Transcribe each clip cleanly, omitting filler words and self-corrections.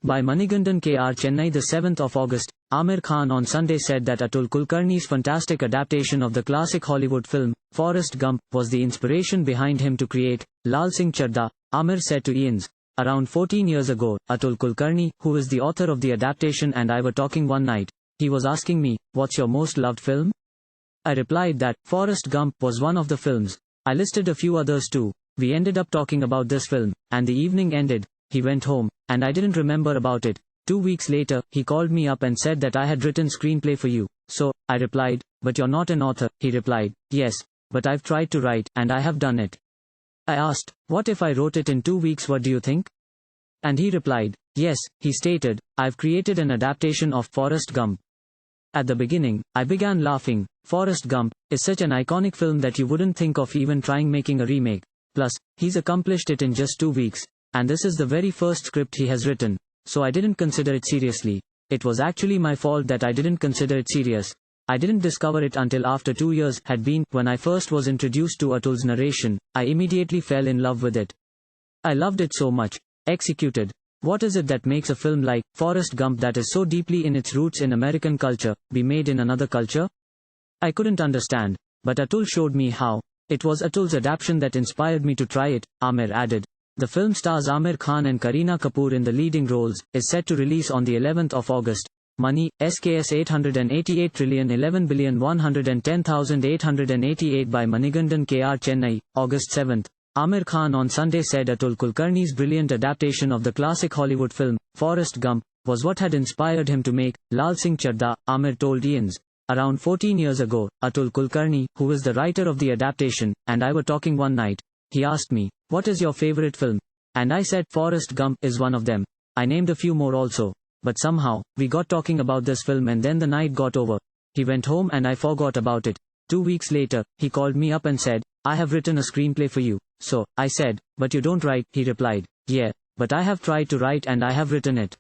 By Manigandan K.R.Chennai, the 7th of August, Aamir Khan on Sunday said that Atul Kulkarni's fantastic adaptation of the classic Hollywood film, Forrest Gump, was the inspiration behind him to create Laal Singh Chaddha. Aamir said to Ian's. Around 14 years ago, Atul Kulkarni, who is the author of the adaptation, and I were talking one night. He was asking me, "What's your most loved film?" I replied that Forrest Gump was one of the films. I listed a few others too. We ended up talking about this film, and the evening ended. He went home, and I didn't remember about it. 2 weeks later, he called me up and said that I had written screenplay for you. So, I replied, "But you're not an author." He replied, "Yes, but I've tried to write, and I have done it." I asked, "What if I wrote it in 2 weeks, what do you think?" And he replied, "Yes," he stated, "I've created an adaptation of Forrest Gump." At the beginning, I began laughing. Forrest Gump is such an iconic film that you wouldn't think of even trying making a remake. Plus, he's accomplished it in just 2 weeks. And this is the very first script he has written. So I didn't consider it seriously. It was actually my fault that I didn't consider it serious. I didn't discover it until after 2 years had been. When I first was introduced to Atul's narration, I immediately fell in love with it. I loved it so much. Executed. What is it that makes a film like Forrest Gump, that is so deeply in its roots in American culture, be made in another culture? I couldn't understand. But Atul showed me how. It was Atul's adaptation that inspired me to try it, Aamir added. The film stars Aamir Khan and Kareena Kapoor in the leading roles, is set to release on the 11th of August. Money, SKS 888,11,110,888 by Manigandan K.R.Chennai, August 7th. Aamir Khan on Sunday said Atul Kulkarni's brilliant adaptation of the classic Hollywood film, Forrest Gump, was what had inspired him to make Laal Singh Chaddha. Aamir told Ian's. Around 14 years ago, Atul Kulkarni, who is the writer of the adaptation, and I were talking one night. He asked me, "What is your favorite film?" And I said Forrest Gump is one of them. I named a few more also. But somehow, we got talking about this film and then the night got over. He went home and I forgot about it. 2 weeks later, he called me up and said, "I have written a screenplay for you." So, I said, "But you don't write," he replied. "Yeah, but I have tried to write and I have written it."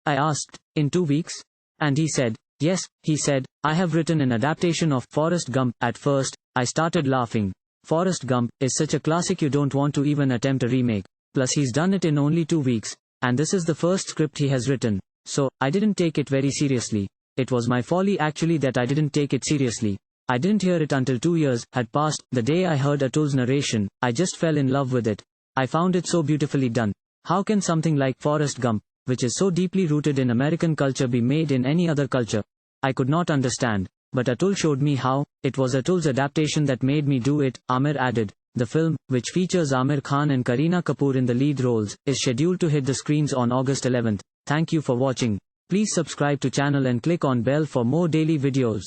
I asked, "In 2 weeks?" And he said, "Yes," he said, "I have written an adaptation of Forrest Gump." At first, I started laughing. Forrest Gump is such a classic you don't want to even attempt a remake. Plus he's done it in only 2 weeks. And this is the first script he has written. So, I didn't take it very seriously. It was my folly actually that I didn't take it seriously. I didn't hear it until 2 years had passed. The day I heard Atul's narration, I just fell in love with it. I found it so beautifully done. How can something like Forrest Gump, which is so deeply rooted in American culture, be made in any other culture? I could not understand. But Atul showed me how. It was Atul's adaptation that made me do it, Aamir added. The film, which features Aamir Khan and Kareena Kapoor in the lead roles, is scheduled to hit the screens on August 11th. Thank you for watching. Please subscribe to channel and click on bell for more daily videos.